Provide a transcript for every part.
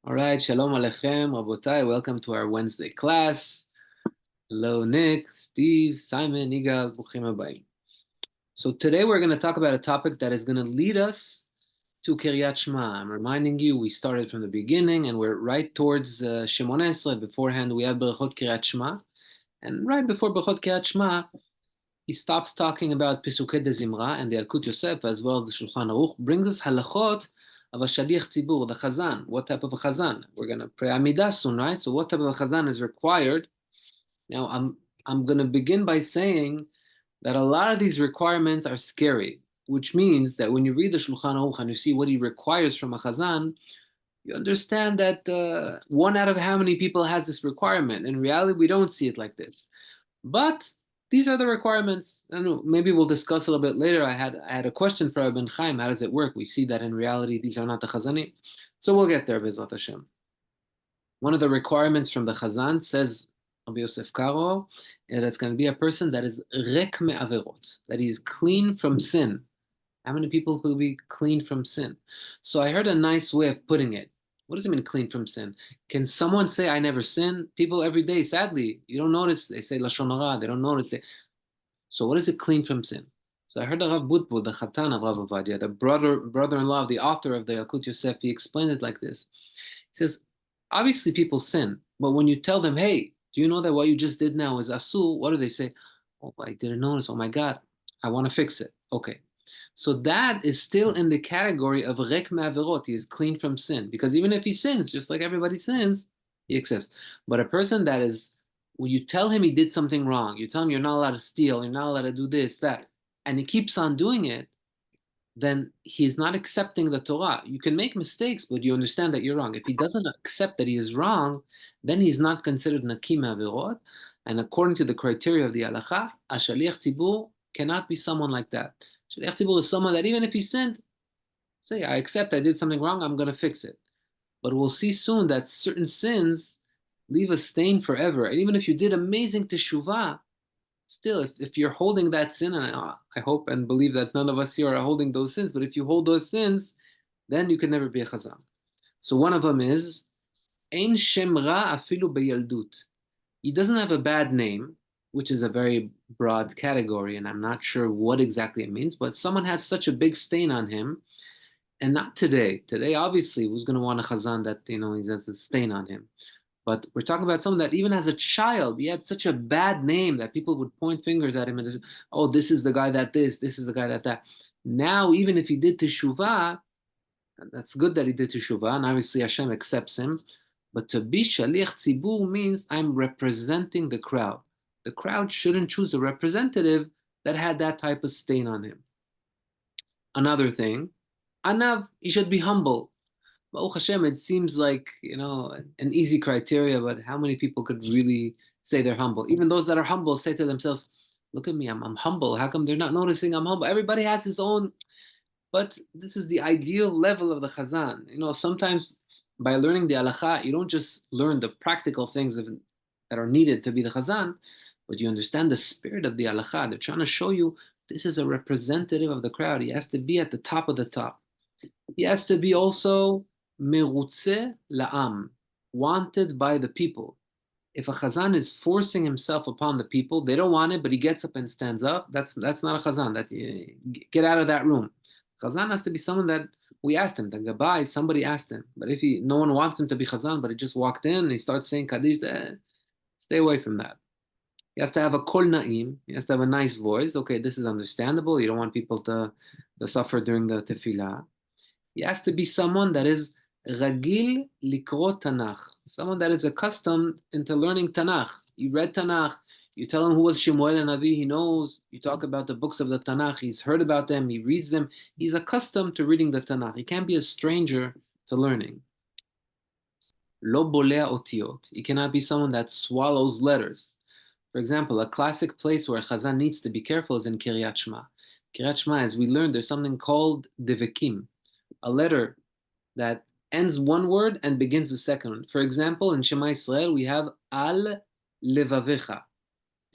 All right, Shalom Aleichem, Rabotai. Welcome to our Wednesday class. Hello, Nick, Steve, Simon, Igal, Bruchim Habayim. So today we're going to talk about a topic that is going to lead us to Kiryat Shema. I'm reminding you, we started from the beginning and we're right towards Shemon Esrei. Beforehand, we have Berachot Kiryat Shema. And right before Berachot Kiryat Shema, he stops talking about Pesukei de Zimra and the Yalkut Yosef, as well as the Shulchan Aruch, brings us halachot of a Shaliach Tzibbur, the Chazan. What type of a Chazan? We're going to pray Amidah soon, right? So what type of a Chazan is required? Now, I'm going to begin by saying that a lot of these requirements are scary, which means that when you read the Shulchan Aruch and you see what he requires from a Chazan, you understand that one out of how many people has this requirement. In reality, we don't see it like this. But these are the requirements. I don't know, maybe we'll discuss a little bit later. I had a question for Ibn Chaim. How does it work? We see that in reality, these are not the Chazanim. So we'll get there, B'ezrat Hashem. One of the requirements from the Chazan says, Rabbi Yosef Karo, that it's going to be a person that is rek me'averot, that he is clean from sin. How many people will be clean from sin? So I heard a nice way of putting it. What does it mean, clean from sin? Can someone say, I never sin? People every day, sadly, you don't notice. They say Lashon Hara, they don't notice. So what is it, clean from sin? So I heard the Rav Butbul, the Chatan of Rav Ovadia, the brother-in-law of the author of the Yalkut Yosef, he explained it like this. He says, obviously people sin, but when you tell them, hey, do you know that what you just did now is asur? What do they say? Oh, I didn't notice. Oh my God, I want to fix it. Okay. So that is still in the category of rek me'averot. He is clean from sin. Because even if he sins, just like everybody sins, he accepts. But a person that is, when you tell him he did something wrong, you tell him you're not allowed to steal, you're not allowed to do this, that, and he keeps on doing it, then he's not accepting the Torah. You can make mistakes, but you understand that you're wrong. If he doesn't accept that he is wrong, then he's not considered Naki me'averot. And according to the criteria of the halacha, a Shaliach Tzibbur cannot be someone like that. Shaliach Tzibur is someone that even if he sinned, say, I accept I did something wrong, I'm going to fix it. But we'll see soon that certain sins leave a stain forever. And even if you did amazing teshuvah, still, if you're holding that sin, and I hope and believe that none of us here are holding those sins, but if you hold those sins, then you can never be a chazan. So one of them is, Ein Shem Ra afilu beyaldut. He doesn't have a bad name, which is a very broad category, and I'm not sure what exactly it means, but someone has such a big stain on him, and not today. Today, obviously, who's going to want a chazan that, he has a stain on him? But we're talking about someone that even as a child, he had such a bad name that people would point fingers at him and say, oh, this is the guy that this is the guy that that. Now, even if he did teshuvah, that's good that he did teshuvah, and obviously Hashem accepts him, but to be shaliach tzibur means I'm representing the crowd. The crowd shouldn't choose a representative that had that type of stain on him. Another thing, anav, he should be humble. Baruch Hashem, it seems like, an easy criteria, but how many people could really say they're humble? Even those that are humble say to themselves, look at me, I'm humble. How come they're not noticing I'm humble? Everybody has his own, but this is the ideal level of the Chazan. Sometimes by learning the halacha, you don't just learn the practical things that are needed to be the Chazan, but you understand the spirit of the halacha. They're trying to show you this is a representative of the crowd. He has to be at the top of the top. He has to be also merutze la'am, wanted by the people. If a Chazan is forcing himself upon the people, they don't want it, but he gets up and stands up, that's not a Chazan. Get out of that room. Chazan has to be someone that we asked him. The Gabbai, somebody asked him. But if no one wants him to be Chazan, but he just walked in and he starts saying Kaddish, stay away from that. He has to have a kol na'im. He has to have a nice voice. Okay, this is understandable. You don't want people to suffer during the tefillah. He has to be someone that is ragil likro Tanakh, someone that is accustomed into learning Tanakh. You read Tanakh, you tell him who was Shemuel and Navi, he knows. You talk about the books of the Tanakh, he's heard about them, he reads them. He's accustomed to reading the Tanakh. He can't be a stranger to learning. Lo bolea otiot. He cannot be someone that swallows letters. For example, a classic place where Chazan needs to be careful is in Kiryat Shema. Kiryat Shema, as we learned, there's something called devekim, a letter that ends one word and begins the second one. For example, in Shema Yisrael, we have al levavecha.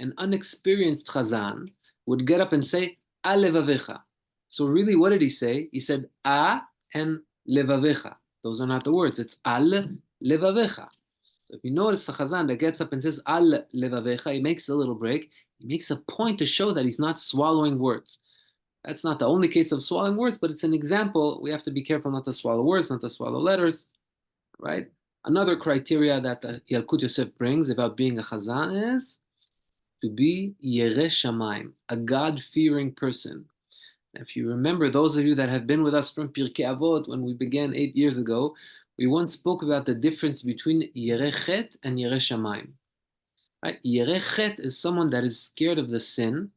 An unexperienced Chazan would get up and say al levavecha. So really, what did he say? He said a and levavecha. Those are not the words. It's al levavecha. So if you notice the Chazan that gets up and says al levavecha, he makes a little break. He makes a point to show that he's not swallowing words. That's not the only case of swallowing words, but it's an example. We have to be careful not to swallow words, not to swallow letters, right? Another criteria that the Yalkut Yosef brings about being a Chazan is to be Yereh Shamayim, a God-fearing person. If you remember, those of you that have been with us from Pirkei Avot, when we began 8 years ago, we once spoke about the difference between Yereh Chet and Yereh Shamayim. Right? Yereh Chet is someone that is scared of the sin.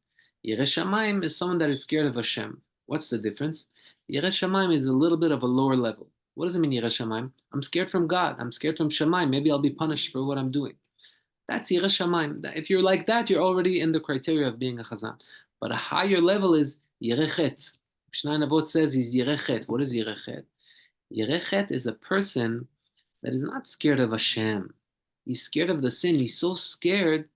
Yereh Shamayim is someone that is scared of Hashem. What's the difference? Yereh Shamayim is a little bit of a lower level. What does it mean, Yereh Shamayim? I'm scared from God. I'm scared from Shamayim. Maybe I'll be punished for what I'm doing. That's Yereh Shamayim. If you're like that, you're already in the criteria of being a Chazan. But a higher level is Yereh Chet. Mishnah Avot says he's Yereh Chet. What is Yereh Chet? Yereh Chet is a person that is not scared of Hashem. He's scared of the sin. He's so scared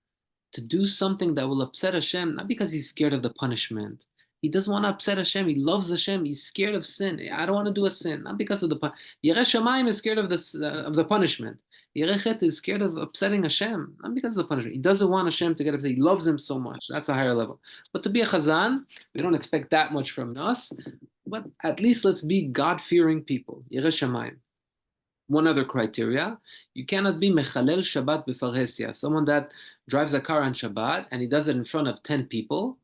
to do something that will upset Hashem, not because he's scared of the punishment. He doesn't want to upset Hashem. He loves Hashem. He's scared of sin. I don't want to do a sin, not because of the Yereh Shamayim is scared of the punishment. Yereh Chet is scared of upsetting Hashem, not because of the punishment. He doesn't want Hashem to get upset. He loves him so much. That's a higher level. But to be a Chazan, we don't expect that much from us. But at least let's be God-fearing people. Yereh Shamayim. One other criteria, you cannot be mechalel Shabbat b'farhesia, someone that drives a car on Shabbat and he does it in front of 10 people.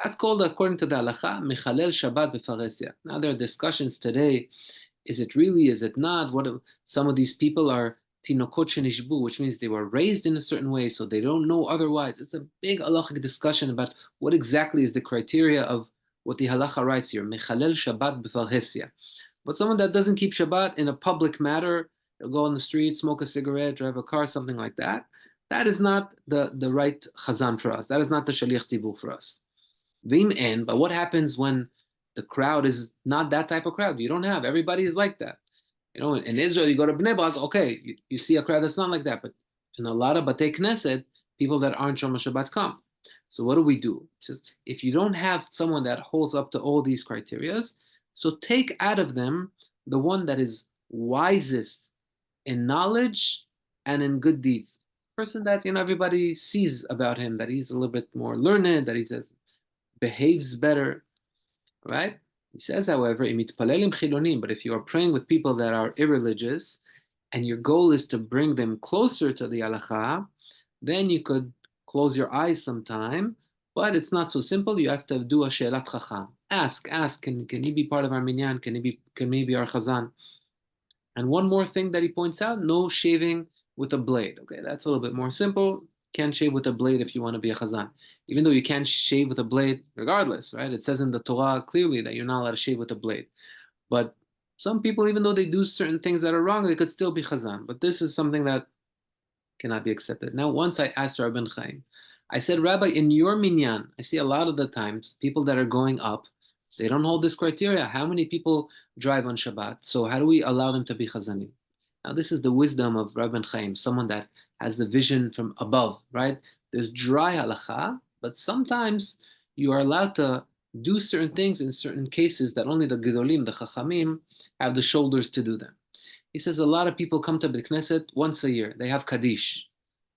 That's called, according to the halacha, mechalel Shabbat b'farhesia. Now there are discussions today, is it really, is it not? What some of these people are tinokot shenishbu, which means they were raised in a certain way, so they don't know otherwise. It's a big halachic discussion about what exactly is the criteria of what the halacha writes here, mechalel Shabbat b'farhesia. But someone that doesn't keep Shabbat in a public matter, he'll go on the street, smoke a cigarette, drive a car, something like that. That is not the right Chazan for us. That is not the Shaliach Tzibbur for us. Vim en, but what happens when the crowd is not that type of crowd? You don't have, everybody is like that. You know, in Israel, you go to Bnei Brak, okay, you see a crowd that's not like that. But in a lot of Batei Knesset, people that aren't Shomer Shabbat come. So what do we do? It's just, if you don't have someone that holds up to all these criterias, so take out of them the one that is wisest in knowledge and in good deeds. Person that everybody sees about him, that he's a little bit more learned, that he says behaves better, right? He says, however, but if you are praying with people that are irreligious, and your goal is to bring them closer to the halacha, then you could close your eyes sometime. But it's not so simple. You have to do a she'elat chacham. Ask. Can he be part of our minyan? Can he be our chazan? And one more thing that he points out: no shaving with a blade. Okay, that's a little bit more simple. Can't shave with a blade if you want to be a chazan. Even though you can't shave with a blade, regardless, right? It says in the Torah clearly that you're not allowed to shave with a blade. But some people, even though they do certain things that are wrong, they could still be chazan. But this is something that cannot be accepted. Now, once I asked Rabbi Chaim, I said, Rabbi, in your minyan, I see a lot of the times people that are going up, they don't hold this criteria. How many people drive on Shabbat? So how do we allow them to be chazanim? Now, this is the wisdom of Rabbi Chaim, someone that has the vision from above, right? There's dry halacha, but sometimes you are allowed to do certain things in certain cases that only the gedolim, the chachamim, have the shoulders to do them. He says a lot of people come to the Knesset once a year. They have Kaddish,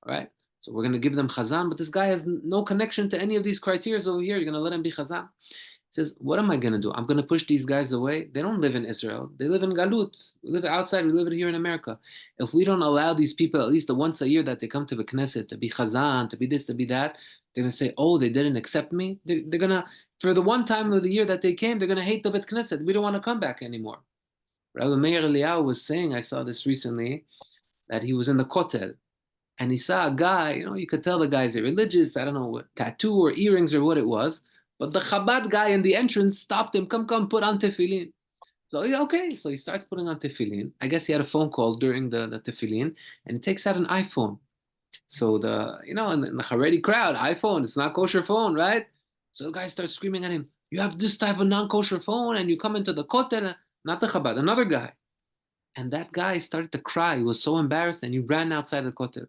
right? So we're going to give them Chazan, but this guy has no connection to any of these criteria over here. You're going to let him be Chazan. He says, what am I going to do? I'm going to push these guys away. They don't live in Israel. They live in Galut. We live outside. We live here in America. If we don't allow these people at least the once a year that they come to the Knesset to be Chazan, to be this, to be that, they're going to say, oh, they didn't accept me. They're going to, for the one time of the year that they came, they're going to hate the Bet Knesset. We don't want to come back anymore. Rabbi Meir Eliyahu was saying, I saw this recently, that he was in the Kotel, and he saw a guy, you could tell the guy's religious, I don't know, what tattoo or earrings or what it was, but the Chabad guy in the entrance stopped him, come, put on tefillin. So, okay, so he starts putting on tefillin. I guess he had a phone call during the tefillin, and he takes out an iPhone. So in the Haredi crowd, iPhone, it's not kosher phone, right? So the guy starts screaming at him, you have this type of non-kosher phone, and you come into the Kotel, not the Chabad, another guy. And that guy started to cry. He was so embarrassed, and he ran outside the Kotel.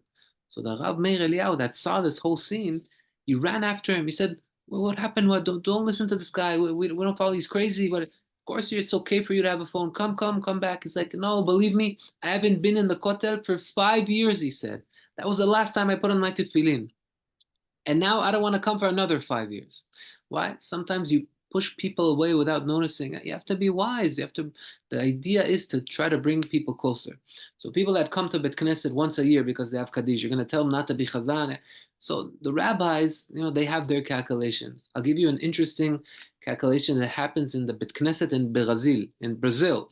So the Rav Meir Eliyahu that saw this whole scene, he ran after him. He said, well, what happened? What, don't listen to this guy. We don't follow. He's crazy. But course, it's okay for you to have a phone. Come back. He's like, no, believe me, I haven't been in the kotel for 5 years, he said. That was the last time I put on my tefillin. And now I don't want to come for another 5 years. Why? Sometimes you push people away without noticing. You have to be wise. The idea is to try to bring people closer. So people that come to Bet Knesset once a year because they have Kaddish, you're going to tell them not to be Chazan. So the rabbis, they have their calculations. I'll give you an interesting calculation that happens in the Bet Knesset in Brazil.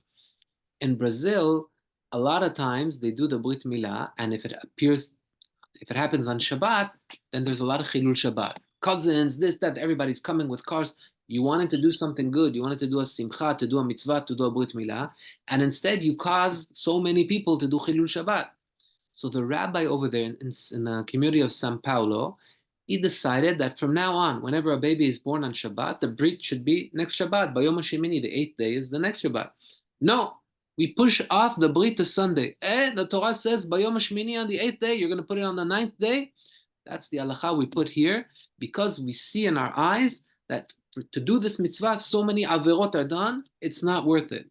In Brazil, a lot of times they do the Brit Milah, and if it happens on Shabbat, then there's a lot of Chilul Shabbat. Cousins, this, that, everybody's coming with cars. You wanted to do something good. You wanted to do a simcha, to do a mitzvah, to do a brit milah. And instead you caused so many people to do Chilul Shabbat. So the rabbi over there in the community of Sao Paulo, he decided that from now on, whenever a baby is born on Shabbat, the brit should be next Shabbat. Bayom HaShemini, the 8th day, is the next Shabbat. No, we push off the brit to Sunday. The Torah says Bayom HaShemini on the 8th day, you're going to put it on the 9th day. That's the halacha we put here because we see in our eyes that to do this mitzvah, so many averot are done, it's not worth it.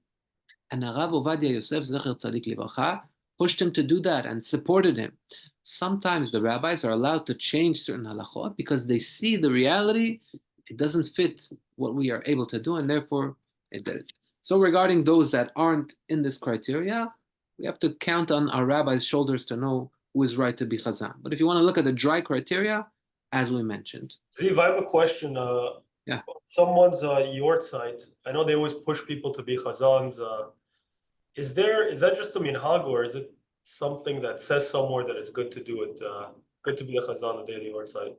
And Rav Ovadia Yosef, Zecher Tzadik Livracha, pushed him to do that and supported him. Sometimes the rabbis are allowed to change certain halachot because they see the reality, it doesn't fit what we are able to do, and therefore it did it. So regarding those that aren't in this criteria, we have to count on our rabbi's shoulders to know who is right to be Chazan. But if you want to look at the dry criteria, as we mentioned. Ziv, I have a question. Yeah. Someone's yort site, I know they always push people to be Chazans. Is that just a minhag, or is it something that says somewhere that it's good to do it, good to be a Chazan on the daily yort site?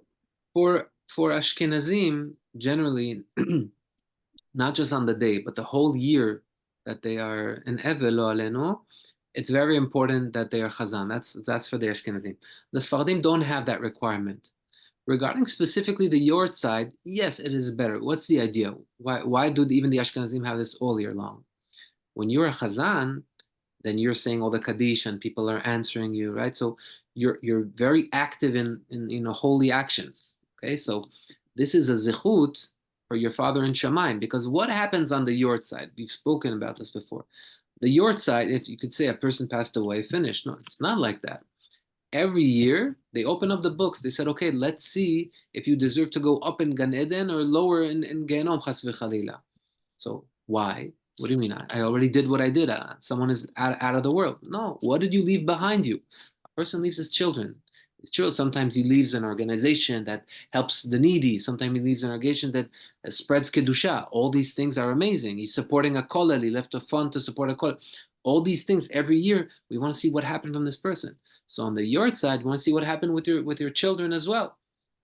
For Ashkenazim, generally, not just on the day, but the whole year that they are in Evel Lo Alenu, it's very important that they are Chazan. That's for the Ashkenazim. The Sfardim don't have that requirement. Regarding specifically the yort side, yes, it is better. What's the idea? Why do even the Ashkenazim have this all year long? When you're a Chazan, then you're saying all the Kaddish and people are answering you, right? So you're very active in holy actions. Okay, so this is a zichut for your father in Shamayim, because what happens on the yort side? We've spoken about this before. The yort side, if you could say a person passed away, finished. No, it's not like that. Every year, they open up the books. They said, okay, let's see if you deserve to go up in Gan Eden or lower in Gehenom, chas v'chalila. So why? What do you mean? I already did what I did. Someone is out of the world. No, what did you leave behind you? A person leaves his children. His children, sometimes he leaves an organization that helps the needy. Sometimes he leaves an organization that spreads Kedusha. All these things are amazing. He's supporting a kollel. He left a fund to support a kollel. All these things, every year, we want to see what happened from this person. So on the yard side, you want to see what happened with your children as well.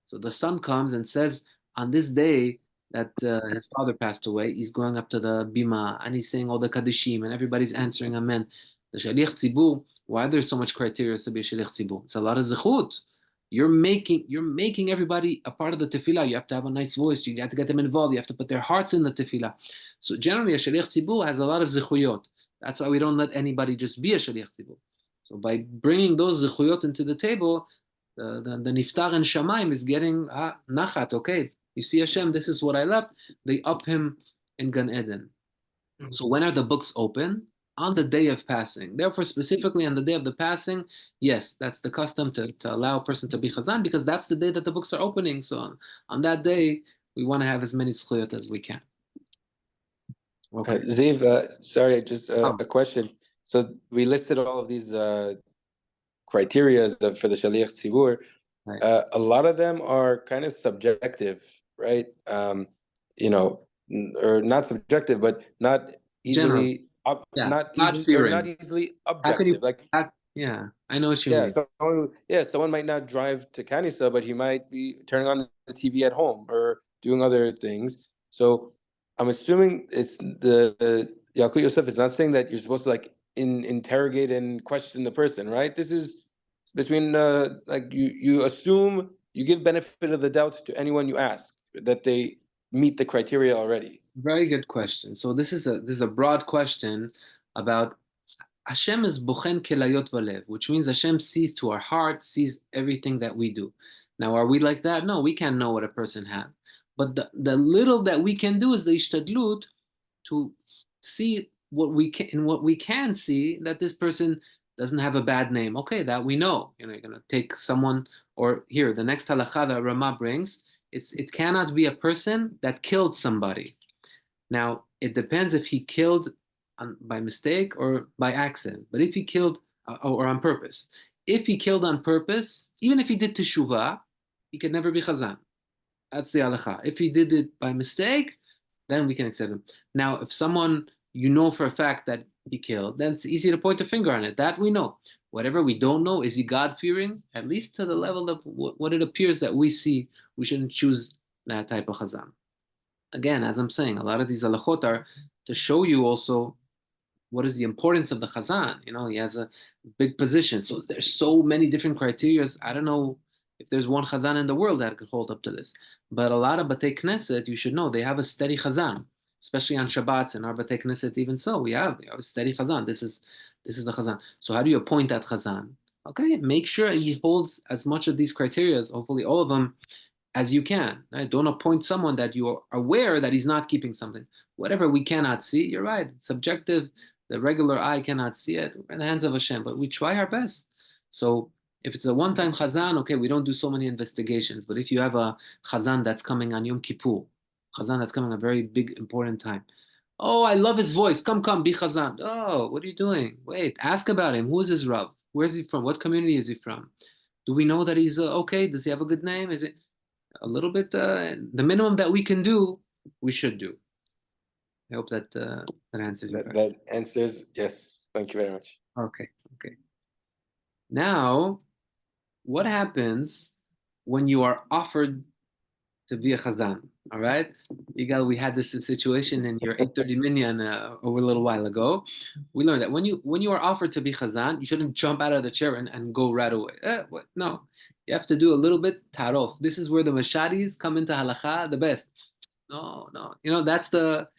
So the son comes and says, on this day that his father passed away, he's going up to the bima and he's saying all the kaddishim and everybody's answering amen. The Shaliach Tzibbur, why there's so much criteria to be a Shaliach Tzibbur? It's a lot of zechut. You're making everybody a part of the tefillah. You have to have a nice voice. You have to get them involved. You have to put their hearts in the tefillah. So generally, a Shaliach Tzibbur has a lot of zechuyot. That's why we don't let anybody just be a Shaliach Tzibur. So by bringing those zechuyot into the table, the niftar and shamayim is getting nachat. Okay, you see Hashem, this is what I left. They up him in Gan Eden. Mm-hmm. So when are the books open? On the day of passing. Therefore, specifically on the day of the passing, yes, that's the custom to allow a person to be chazan, because that's the day that the books are opening. So on that day, we want to have as many zechuyot as we can. Okay. Ziv, sorry, just a question. So we listed all of these criteria for the Shaliach Tzibur. Right. A lot of them are kind of subjective, right? Or not subjective, but not easily, not easily objective. Yeah, I know what you mean. Someone might not drive to Kanisa, but he might be turning on the TV at home or doing other things. So I'm assuming it's the Yalkut Yosef is not saying that you're supposed to interrogate and question the person, right? This is between you assume, you give benefit of the doubt to anyone you ask that they meet the criteria already. Very good question. So this is a broad question about Hashem is bochen kelayot valev, which means Hashem sees to our heart, sees everything that we do. Now, are we like that? No, we can't know what a person has. But the little that we can do is the ishtadlut to see what we can, in what we can see, that this person doesn't have a bad name. Okay, that we know. You're going to take someone, or here, the next halakha that Rama brings, it cannot be a person that killed somebody. Now, it depends if he killed by mistake or by accident. But if he killed, or on purpose, if he killed on purpose, even if he did teshuvah, he could never be chazan. That's the halakha. If he did it by mistake, then we can accept him. Now, if someone you know for a fact that he killed, then it's easy to point a finger on it. That we know. Whatever we don't know, is he God-fearing? At least to the level of what it appears that we see, we shouldn't choose that type of chazan. Again, as I'm saying, a lot of these halachot are to show you also what is the importance of the chazan. He has a big position. So there's so many different criteria. I don't know if there's one chazan in the world that could hold up to this. But a lot of Batei Knesset, you should know, they have a steady chazan, especially on Shabbats and our Batei Knesset. Even so, we have a steady chazan. This is the chazan. So how do you appoint that chazan? Okay, make sure he holds as much of these criteria, hopefully all of them, as you can. Right? Don't appoint someone that you are aware that he's not keeping something. Whatever we cannot see, you're right. It's subjective. The regular eye cannot see it. We're in the hands of Hashem, but we try our best. So if it's a one-time chazan, okay, we don't do so many investigations. But if you have a chazan that's coming on Yom Kippur, chazan that's coming a very big, important time. Oh, I love his voice. Come, be chazan. Oh, what are you doing? Wait, ask about him. Who is his Rav? Where's he from? What community is he from? Do we know that he's okay? Does he have a good name? Is it a little bit, the minimum that we can do, we should do. I hope that that answers your question. That answers, yes. Thank you very much. Okay. Now, what happens when you are offered to be a chazan? All right, Yigal, we had this situation in your 8:30 minyan over a little while ago. We learned that when you are offered to be chazan, you shouldn't jump out of the chair and go right away. No, you have to do a little bit tarof. This is where the masharis come into halakha the best. No,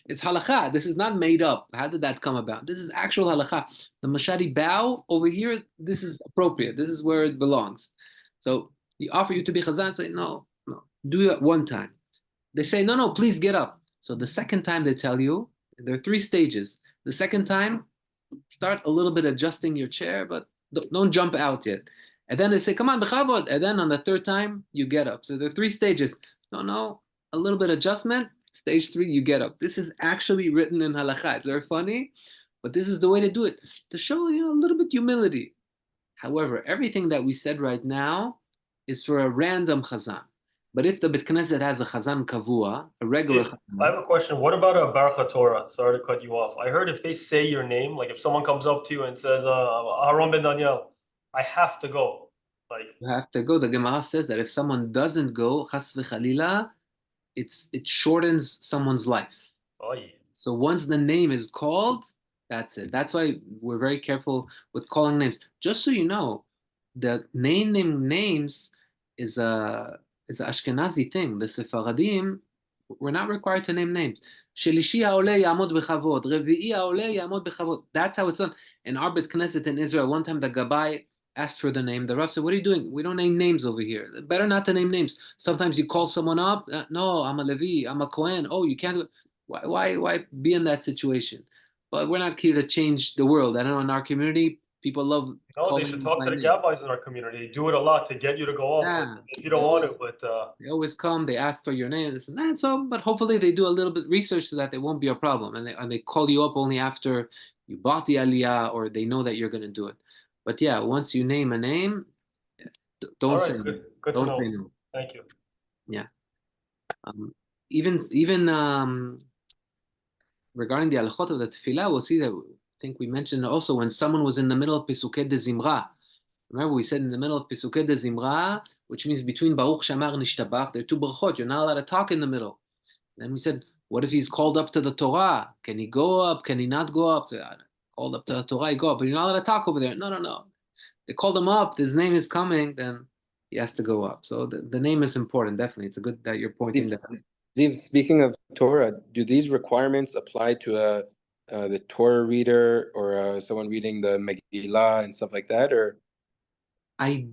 it's halakha. This is not made up. How did that come about? This is actual halakha. The mashari bow over here. This is appropriate. This is where it belongs. So he offer you to be chazan. Say no. Do it one time. They say no. Please get up. So the second time they tell you, there are 3 stages. The second time, start a little bit adjusting your chair, but don't jump out yet. And then they say, come on, bechavod. And then on the 3rd time, you get up. So there are 3 stages. No. A little bit adjustment. Stage 3, you get up. This is actually written in halakha. It's very funny, but this is the way to do it, to show a little bit humility. However, everything that we said right now is for a random chazan. But if the Bet Knesset has a chazan kavua, a regular Steve, chazan, I have a question. What about a Baruch Torah? Sorry to cut you off. I heard if they say your name, like if someone comes up to you and says, Aaron ben Daniel, I have to go. Like, you have to go. The Gemara says that if someone doesn't go, chas v'chalila, it shortens someone's life. oh yeah. So once the name is called, that's it. That's why we're very careful with calling names. Just so you know, the naming names is a Ashkenazi thing. The Sephardim, we're not required to name names. Shelishi haoleh yamod bechavod, Revi'i haoleh yamod bechavod. That's how it's done. In our Bet Knesset in Israel, one time the Gabbai asked for the name. The Rav said, what are you doing? We don't name names over here. Better not to name names. Sometimes you call someone up. No, I'm a Levi. I'm a Kohen. Oh, you can't do it. Why be in that situation? But we're not here to change the world. I don't know, in our community, people love No, they should talk to the Gabbais in our community. They do it a lot to get you to go up. Yeah. If you don't want it, but they always come, they ask for your name, this and that. So, but hopefully they do a little bit research so that it won't be a problem. And they call you up only after you bought the aliyah or they know that you're going to do it. But yeah, once you name a name, don't say no. Good Don't to know. say no. Thank you. Yeah. Even regarding the halachot of the tefillah, we'll see that. I think we mentioned also when someone was in the middle of Pesukei de Zimra. Remember, we said in the middle of Pesukei de Zimra, which means between Baruch Shamar and Nishtabach, there are 2 brachot. You're not allowed to talk in the middle. Then we said, what if he's called up to the Torah? Can he go up? Can he not go up? Called up to the Torah, he go up, but you're not allowed to talk over there. No. They called him up. His name is coming. Then he has to go up. So the name is important. Definitely, it's a good that you're pointing that. Ziv, speaking of Torah, do these requirements apply to the Torah reader or someone reading the Megillah and stuff like that, or? I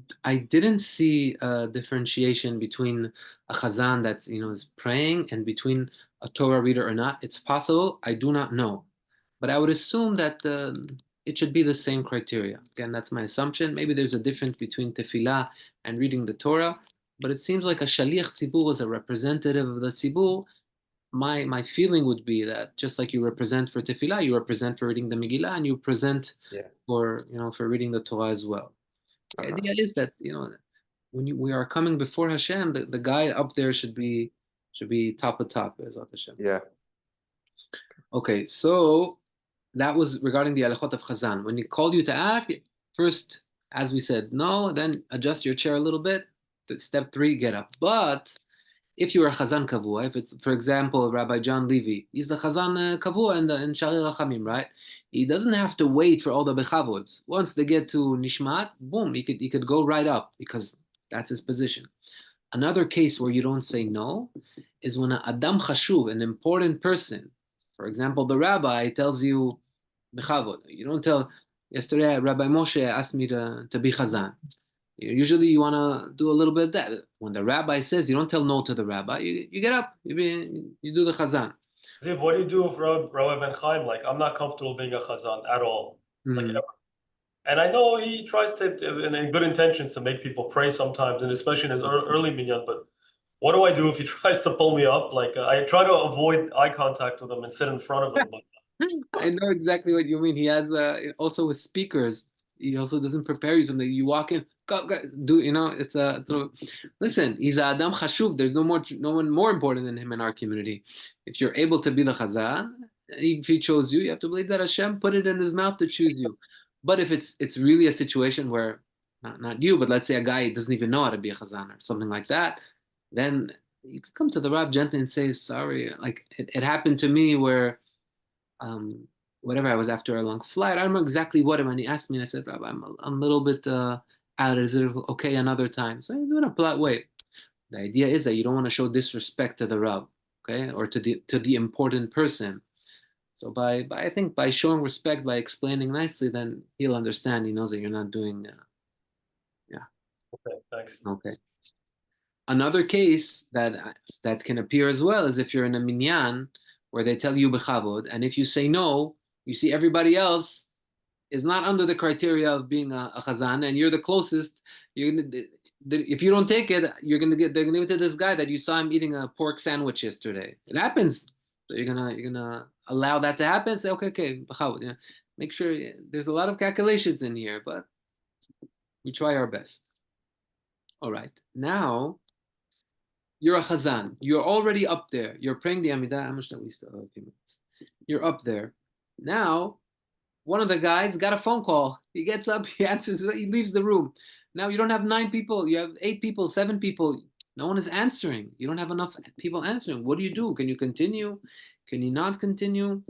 didn't see a differentiation between a chazan that's is praying and between a Torah reader or not. It's possible. I do not know. But I would assume that it should be the same criteria. Again, that's my assumption. Maybe there's a difference between tefillah and reading the Torah, but it seems like a Shaliach Tzibbur is a representative of the Tzibbur. My feeling would be that just like you represent for tefillah, you represent for reading the Megillah, and you present for reading the Torah as well. The idea is that when we are coming before Hashem, the guy up there should be top of top, Bezat Hashem. Yeah. Okay, so that was regarding the halachot of Chazan. When he called you to ask, first, as we said, no, then adjust your chair a little bit. Step 3, get up. But if you are Chazan Kavua, if it's, for example, Rabbi John Levy, he's the Chazan Kavua in Shaliach Rachamim, right? He doesn't have to wait for all the Bechavods. Once they get to Nishmat, boom, he could go right up because that's his position. Another case where you don't say no is when an Adam Chashuv, an important person, for example, the rabbi tells you Bechavod. You don't tell, yesterday Rabbi Moshe asked me to be Chazan. Usually you want to do a little bit of that. When the rabbi says, you don't tell no to the rabbi. You get up, you do the Chazan. Ziv, what do you do with Rabbi Ben Chaim? Like, I'm not comfortable being a Chazan at all. Like ever. And I know he tries to, in good intentions, to make people pray sometimes, and especially in his early minyan, but what do I do if he tries to pull me up? Like, I try to avoid eye contact with him and sit in front of him. But I know exactly what you mean. He has also with speakers. He also doesn't prepare you something. You walk in, go, do it's a listen. He's a Adam Chashuv. There's no one more important than him in our community. If you're able to be the Chazan, if he chose you, you have to believe that Hashem put it in his mouth to choose you. But if it's really a situation where not you, but let's say a guy doesn't even know how to be a Chazan or something like that, then you could come to the Rav gently and say, sorry. Like it happened to me where whatever, I was after a long flight. I don't know exactly what, and he asked me, and I said, Rabbi, I'm a little bit out. Is it okay another time? So I do it in a polite way. The idea is that you don't want to show disrespect to the Rav, okay, or to the important person. So I think by showing respect, by explaining nicely, then he'll understand. He knows that you're not doing. Okay, thanks. Okay. Another case that can appear as well is if you're in a minyan where they tell you bechavod, and if you say no, you see everybody else is not under the criteria of being a chazan, and you're the closest. If you don't take it, they're gonna give it to this guy that you saw him eating a pork sandwich yesterday. It happens. So you're gonna allow that to happen. Say okay, bechavod. Make sure there's a lot of calculations in here, but we try our best. All right, now you're a chazan. You're already up there. You're praying the Amidah. How much do we still have? A few minutes. You're up there. Now, one of the guys got a phone call. He gets up, he answers, he leaves the room. Now you don't have 9 people. You have 8 people, 7 people. No one is answering. You don't have enough people answering. What do you do? Can you continue? Can you not continue?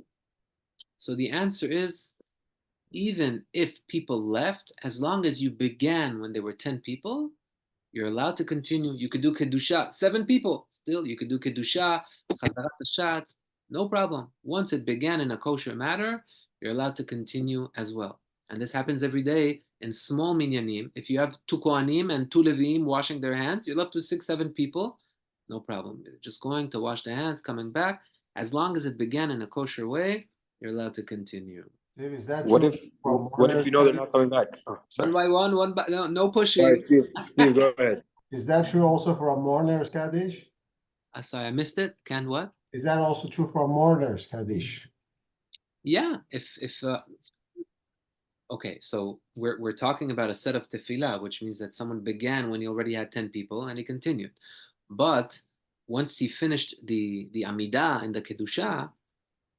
So the answer is, even if people left, as long as you began when there were 10 people, you're allowed to continue. You could do Kedusha, 7 people. Still, you could do Kedusha, Chazarat Hashatz, no problem. Once it began in a kosher matter, you're allowed to continue as well. And this happens every day in small minyanim. If you have 2 Kohanim and 2 Leviim washing their hands, you're left with 6, 7 people, no problem. You're just going to wash their hands, coming back. As long as it began in a kosher way, you're allowed to continue. Is that What true if for you know they're not coming back? Oh, One by one by no pushing. Sorry, Steve, go ahead. Is that true also for a mourner's Kaddish? Sorry, I missed it. Can what? Is that also true for a mourner's Kaddish? Yeah, if okay, so we're talking about a set of tefillah, which means that someone began when he already had 10 people and he continued. But once he finished the Amidah and the Kedusha,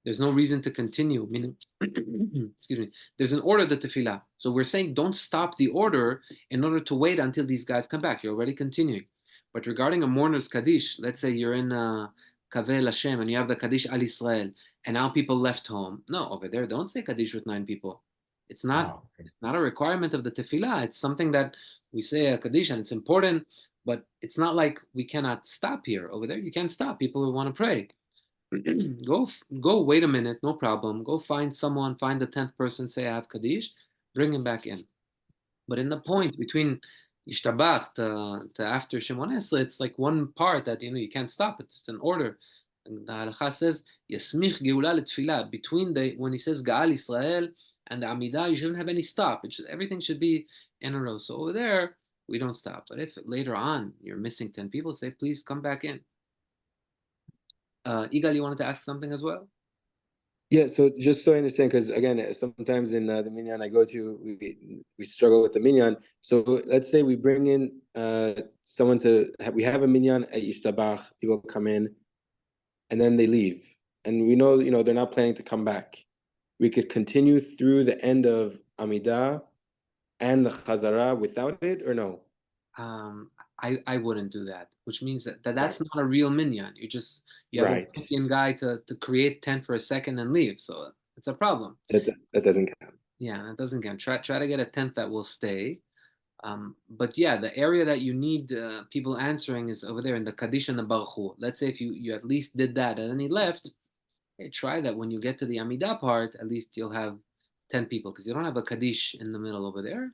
there's no reason to continue. Meaning, excuse me, there's an order to tefillah. So we're saying don't stop the order in order to wait until these guys come back. You're already continuing. But regarding a mourner's Kaddish, let's say you're in Kaveh Hashem and you have the Kaddish Al Israel, and now people left home. No, over there, don't say Kaddish with 9 people. It's not a requirement of the tefillah. It's something that we say a Kaddish and it's important, but it's not like we cannot stop here. Over there, you can't stop. People who want to pray. Go wait a minute, no problem. Go find someone, find the 10th person, say I have Kaddish, bring him back in. But in the point between Ishtabach to after Shemon Esrei, it's like one part that you can't stop it. It's an order. The halacha says, Yasmich geula letfilah. Between when he says Gaal Israel and the Amidah, you shouldn't have any stop. Everything should be in a row. So over there, we don't stop. But if later on you're missing 10 people, say, please come back in. Igal, you wanted to ask something as well? Yeah, so just so I understand, because again, sometimes in the minyan I go to, we struggle with the minyan. So let's say we bring in someone we have a minyan at Yishtabach, people come in, and then they leave, and we know they're not planning to come back. We could continue through the end of Amidah and the Chazara without it, or no? I wouldn't do that, which means that's not a real minyan. You have a minyan guy to create 10 for a second and leave, so it's a problem. That doesn't count. Yeah, that doesn't count. Try to get a 10th that will stay. But yeah, the area that you need people answering is over there in the Kaddish and the Baruch Hu. Let's say if you at least did that and then he left, hey, try that when you get to the Amidah part, at least you'll have 10 people because you don't have a Kaddish in the middle over there.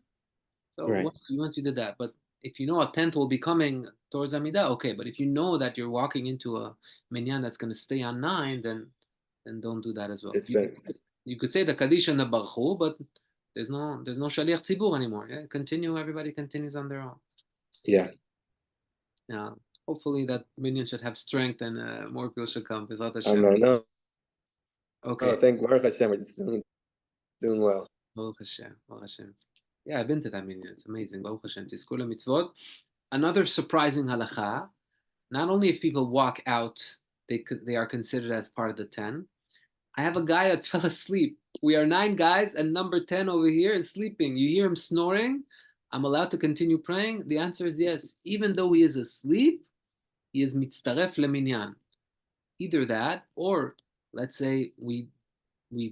So once you did that, but if you know a 10th will be coming towards Amidah, okay. But if you know that you're walking into a minyan that's going to stay on 9, then don't do that as well. You could say the Kaddish and the Baruch Hu, but there's no Shaliach Tzibbur anymore. Yeah, everybody continues on their own. Yeah. Yeah. Hopefully that minyan should have strength and more people should come. No. Okay. Oh, thank Baruch Hashem. It's doing well. Baruch Hashem. Yeah, I've been to that minyan. It's amazing. Baruch Hashem. Tizkor mitzvot. Another surprising halacha. Not only if people walk out, they are considered as part of the 10. I have a guy that fell asleep. We are 9 guys, and number 10 over here is sleeping. You hear him snoring. I'm allowed to continue praying? The answer is yes. Even though he is asleep, he is mitztaref leminyan. Either that, or let's say we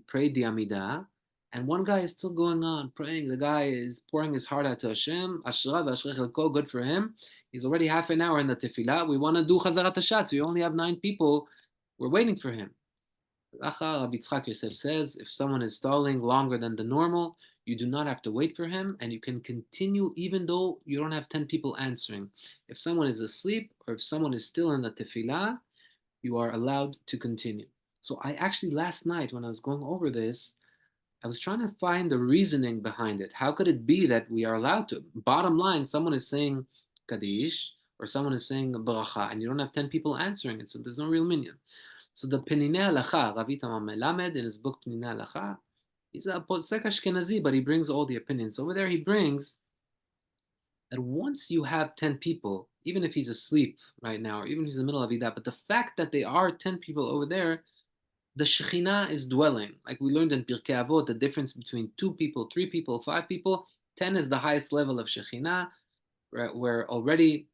prayed the Amidah, and one guy is still going on praying. The guy is pouring his heart out to Hashem. Ashra v'ashrei chelko, good for him. He's already half an hour in the tefillah. We want to do Chazarat Hashatz. We only have 9 people. We're waiting for him. Rabbi Yosef says, if someone is stalling longer than the normal, you do not have to wait for him, and you can continue even though you don't have 10 people answering. If someone is asleep, or if someone is still in the tefillah, you are allowed to continue. So I actually, last night, when I was going over this, I was trying to find the reasoning behind it. How could it be that we are allowed to? Bottom line, someone is saying Kaddish, or someone is saying Baracha, and you don't have 10 people answering it, so there's no real minyan. So the Peninei Halacha, Rav Itamar Melamed, in his book Peninei Halacha, he's a posek Ashkenazi, but he brings all the opinions. Over there he brings that once you have 10 people, even if he's asleep right now, or even if he's in the middle of Amidah, but the fact that there are 10 people over there, the Shekhinah is dwelling. Like we learned in Pirkei Avot, the difference between 2 people, 3 people, 5 people, 10 is the highest level of Shekhinah, right, where already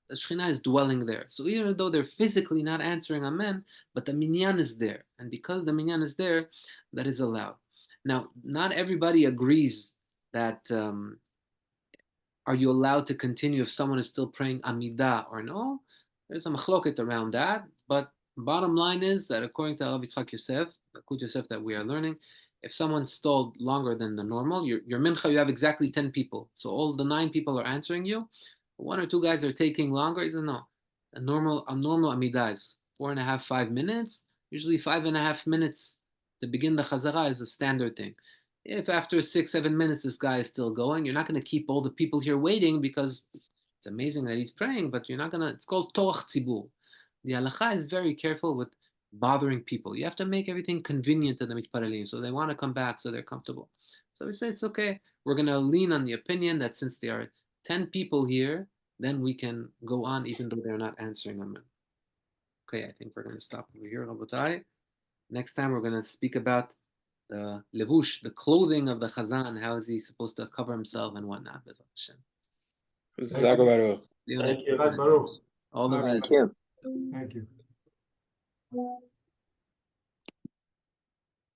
the Shekhinah is dwelling there. So even though they're physically not answering Amen, but the minyan is there. And because the minyan is there, that is allowed. Now, not everybody agrees that are you allowed to continue if someone is still praying Amidah or no? There's a machloket around that, but bottom line is that according to Rav Yosef, the Yalkut Yosef that we are learning, if someone stalled longer than the normal, your mincha, you have exactly 10 people. So all the 9 people are answering you. 1 or 2 guys are taking longer. He said, no. A normal Amidah is 4.5, 5 minutes. Usually 5.5 minutes to begin the Chazara is a standard thing. If after 6, 7 minutes this guy is still going, you're not going to keep all the people here waiting because it's amazing that he's praying, but you're not going to, it's called Torach Tzibbur. The halacha is very careful with bothering people. You have to make everything convenient to the mitparalim, so they want to come back, so they're comfortable. So we say it's okay. We're going to lean on the opinion that since there are 10 people here, then we can go on even though they're not answering them. Okay, I think we're going to stop over here, Rabotai. Next time we're going to speak about the levush, the clothing of the Chazan. How is he supposed to cover himself and whatnot? Thank you. All the best. Thank you.